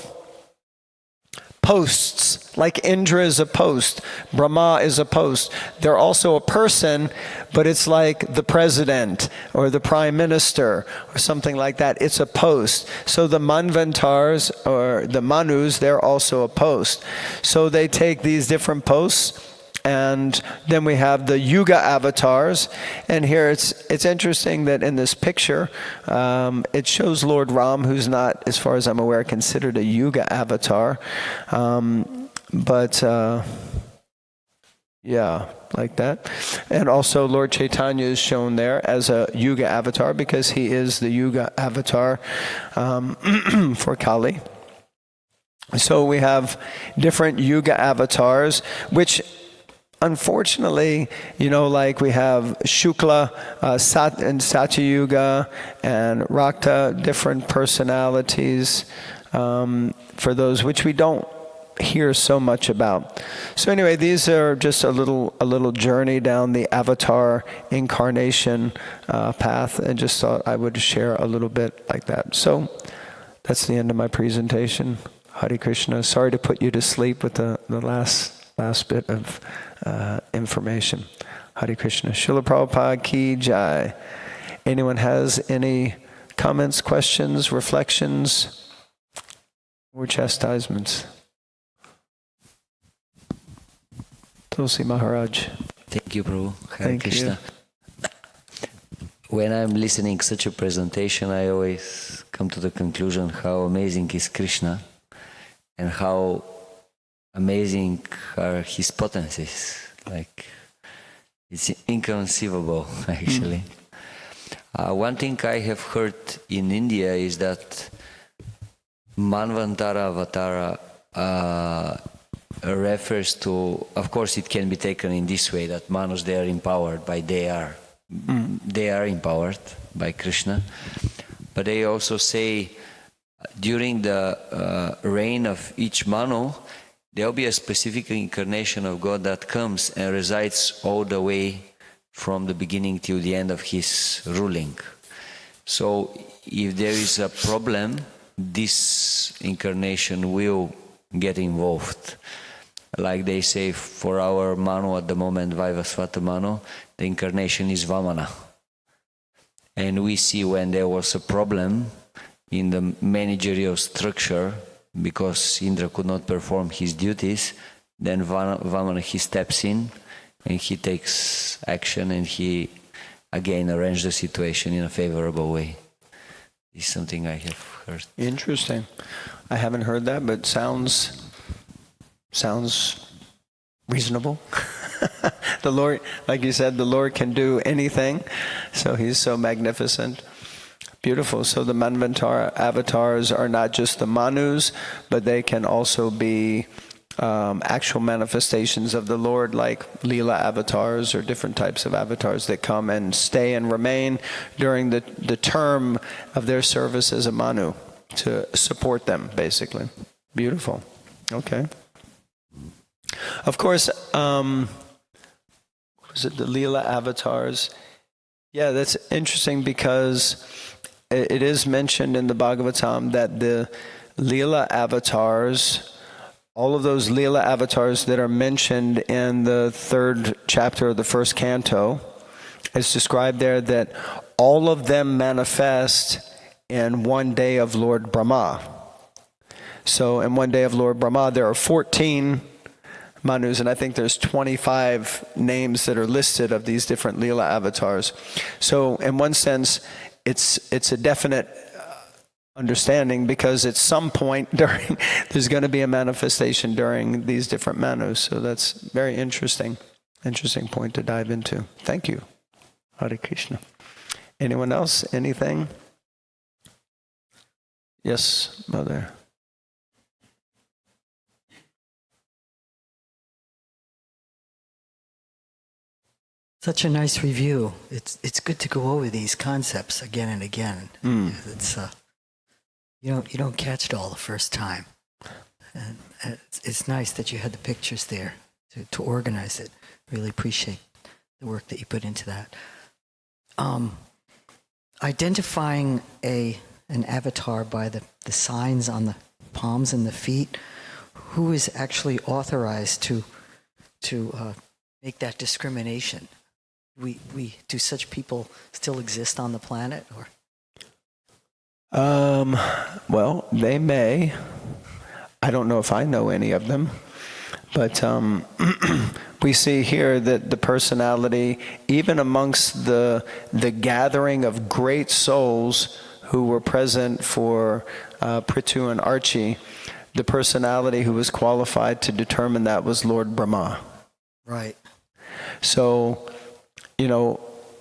posts, like Indra is a post, Brahma is a post. They're also a person, but it's like the president or the prime minister or something like that. It's a post. So the Manvantars or the Manus, they're also a post. So they take these different posts. And then we have the Yuga avatars, and here it's interesting that in this picture it shows Lord Ram, who's not, as far as I'm aware, considered a Yuga avatar, but like that. And also Lord Chaitanya is shown there as a Yuga avatar, because he is the Yuga avatar for Kali. So we have different Yuga avatars, which unfortunately, like we have Shukla, and Satya Yuga, and Rakta, different personalities for those which we don't hear so much about. So anyway, these are just a little journey down the avatar incarnation path, and just thought I would share a little bit like that. So that's the end of my presentation. Hare Krishna. Sorry to put you to sleep with the last bit of information. Hare Krishna. Srila Prabhupada ki jai. Anyone has any comments, questions, reflections, or chastisements? Tulsi Maharaj. Thank you, Prabhu. Hare Thank Krishna. you. When I'm listening such a presentation, I always come to the conclusion how amazing is Krishna and how amazing are his potencies. Like, it's inconceivable, actually. One thing I have heard in India is that Manvantara Avatara refers to, of course it can be taken in this way, that Manus, they are empowered by they are empowered by Krishna. But they also say during the reign of each Manu, there will be a specific incarnation of God that comes and resides all the way from the beginning till the end of his ruling. So if there is a problem, this incarnation will get involved. Like they say, for our Manu at the moment, Vaivasvata Manu, the incarnation is Vamana. And we see when there was a problem in the managerial structure, because Indra could not perform his duties, then Vamana, he steps in and he takes action, and he again arranges the situation in a favorable way. This is something I have heard. Interesting. I haven't heard that, but sounds reasonable. The Lord, like you said, the Lord can do anything, so he's so magnificent. Beautiful. So the Manvantara avatars are not just the Manus, but they can also be actual manifestations of the Lord, like Leela avatars or different types of avatars that come and stay and remain during the term of their service as a Manu to support them, basically. Beautiful. Okay. Of course, was it the Leela avatars? Yeah, that's interesting because it is mentioned in the Bhagavatam that the Leela avatars, all of those Leela avatars that are mentioned in the 3rd chapter of the 1st canto, it's described there that all of them manifest in one day of Lord Brahma. So in one day of Lord Brahma, there are 14 Manus, and I think there's 25 names that are listed of these different Leela avatars. So in one sense, it's a definite understanding, because at some point there's going to be a manifestation during these different Manus. So that's very interesting point to dive into. Thank you. Hare Krishna. Anyone else? Anything? Yes, Mother. Such a nice review. It's good to go over these concepts again and again. It's you don't catch it all the first time, and it's nice that you had the pictures there to organize it. Really appreciate the work that you put into that. Identifying an avatar by the signs on the palms and the feet. Who is actually authorized to make that discrimination? Do such people still exist on the planet, or? Well, they may. I don't know if I know any of them, but we see here that the personality, even amongst the gathering of great souls who were present for Prithu and Archie, the personality who was qualified to determine that was Lord Brahma. Right. So,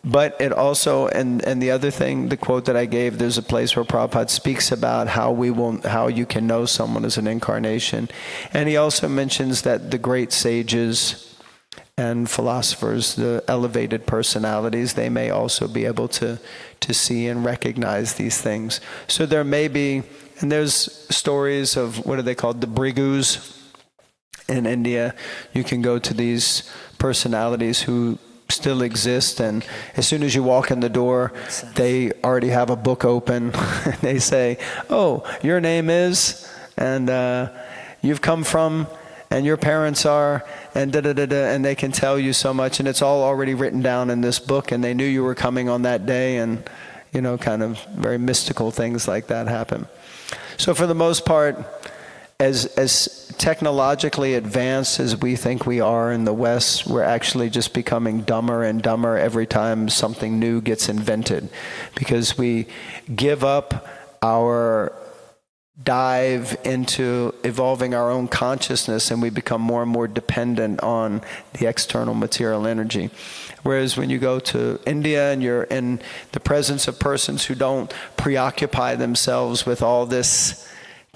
but it also, and the other thing, the quote that I gave, there's a place where Prabhupada speaks about how you can know someone as an incarnation. And he also mentions that the great sages and philosophers, the elevated personalities, they may also be able to see and recognize these things. So there may be, and there's stories of, what are they called, the Brigus, in India, you can go to these personalities who still exist, and as soon as you walk in the door, they already have a book open. They say, "Oh, your name is, and you've come from, and your parents are, and da-da-da-da," and they can tell you so much, and it's all already written down in this book, and they knew you were coming on that day, and kind of very mystical things like that happen. So for the most part, as technologically advanced as we think we are in the West, we're actually just becoming dumber and dumber every time something new gets invented, because we give up our dive into evolving our own consciousness, and we become more and more dependent on the external material energy. Whereas when you go to India and you're in the presence of persons who don't preoccupy themselves with all this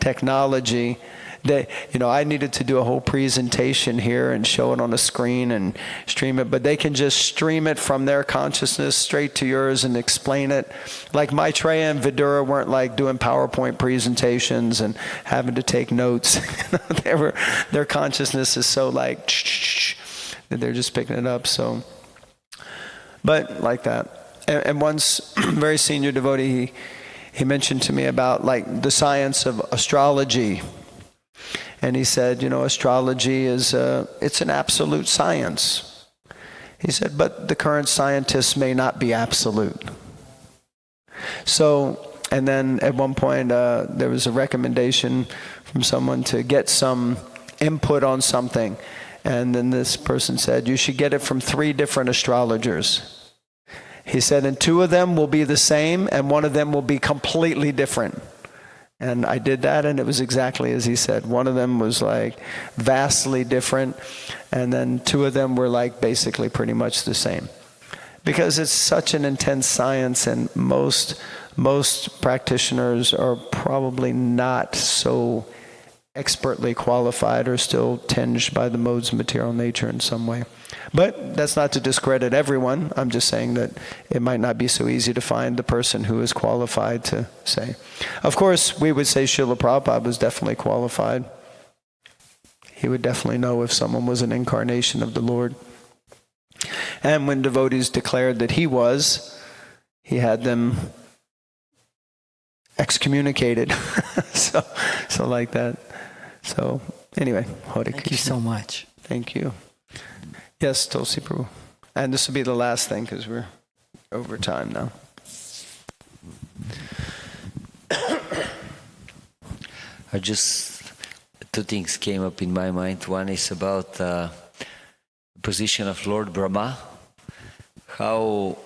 technology, I needed to do a whole presentation here and show it on a screen and stream it, but they can just stream it from their consciousness straight to yours and explain it. Like Maitreya and Vidura weren't like doing PowerPoint presentations and having to take notes. Their consciousness is so like that they're just picking it up. So, but like that. And once, very senior devotee, he mentioned to me about like the science of astrology. And he said, astrology is it's an absolute science. He said, but the current scientists may not be absolute. So, and then at one point there was a recommendation from someone to get some input on something. And then this person said, you should get it from 3 different astrologers. He said, and 2 of them will be the same, and 1 of them will be completely different. And I did that, and it was exactly as he said. 1 of them was like vastly different, and then 2 of them were like basically pretty much the same. Because it's such an intense science, and most practitioners are probably not so expertly qualified or still tinged by the modes of material nature in some way. But that's not to discredit everyone. I'm just saying that it might not be so easy to find the person who is qualified to say. Of course, we would say Srila Prabhupada was definitely qualified. He would definitely know if someone was an incarnation of the Lord. And when devotees declared that he was, he had them excommunicated. so like that. So anyway, Hare Krishna. Thank you so much. Thank you. Yes, Tulsi Prabhu. And this will be the last thing because we're over time now. Two things came up in my mind. One is about the position of Lord Brahma, how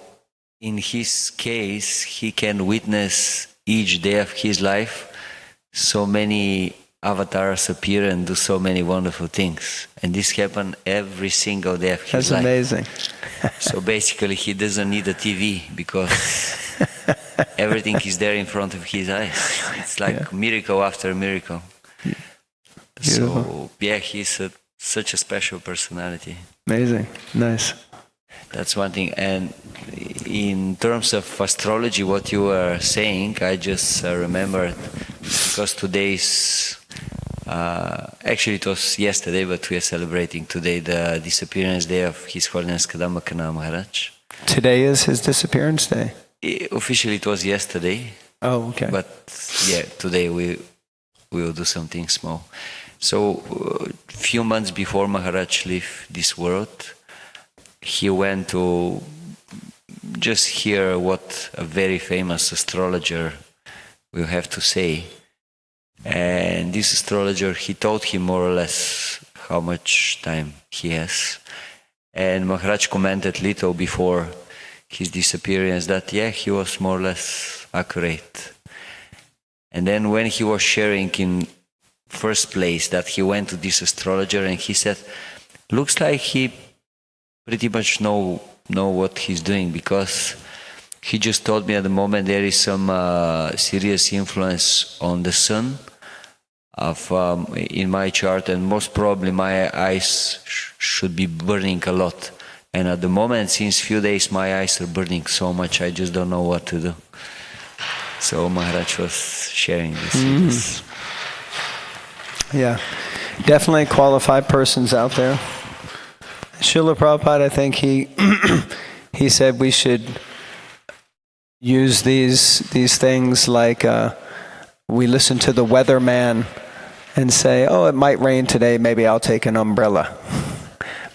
in his case he can witness each day of his life so many avatars appear and do so many wonderful things. And this happens every single day of his life. That's amazing. So basically he doesn't need a TV because everything is there in front of his eyes. It's like miracle after miracle. Beautiful. So he's such a special personality. Amazing. Nice. That's one thing. And in terms of astrology, what you were saying, I just remembered, because today's actually it was yesterday, but we are celebrating today the disappearance day of His Holiness Kadamba Kanna Maharaj. Today is his disappearance day? Officially it was yesterday. Oh, okay. But today we will do something small. So a few months before Maharaj left this world, he went to just hear what a very famous astrologer will have to say. And this astrologer, he told him more or less how much time he has. And Maharaj commented little before his disappearance that, he was more or less accurate. And then when he was sharing in first place that he went to this astrologer and he said, looks like he pretty much know what he's doing, because he just told me at the moment there is some serious influence on the sun in my chart, and most probably my eyes should be burning a lot. And at the moment, since few days, my eyes are burning so much, I just don't know what to do. So Maharaj was sharing this with us. Yeah. definitely qualified persons out there. Srila Prabhupada, I think he said we should use these things like we listen to the weatherman and say, oh, it might rain today, maybe I'll take an umbrella.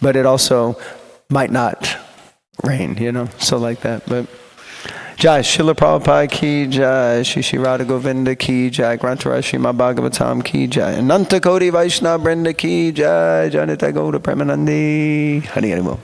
But it also might not rain, so like that. But Jai, Srila Prabhupada ki jai, Shri Shri Radha Govinda ki jai, Grantaraj Srimad Bhagavatam ki jai, Ananta Koti Vaishnava Brinda ki jai, Jai Nitai Gauda Premanandi. Hari Hari Bol.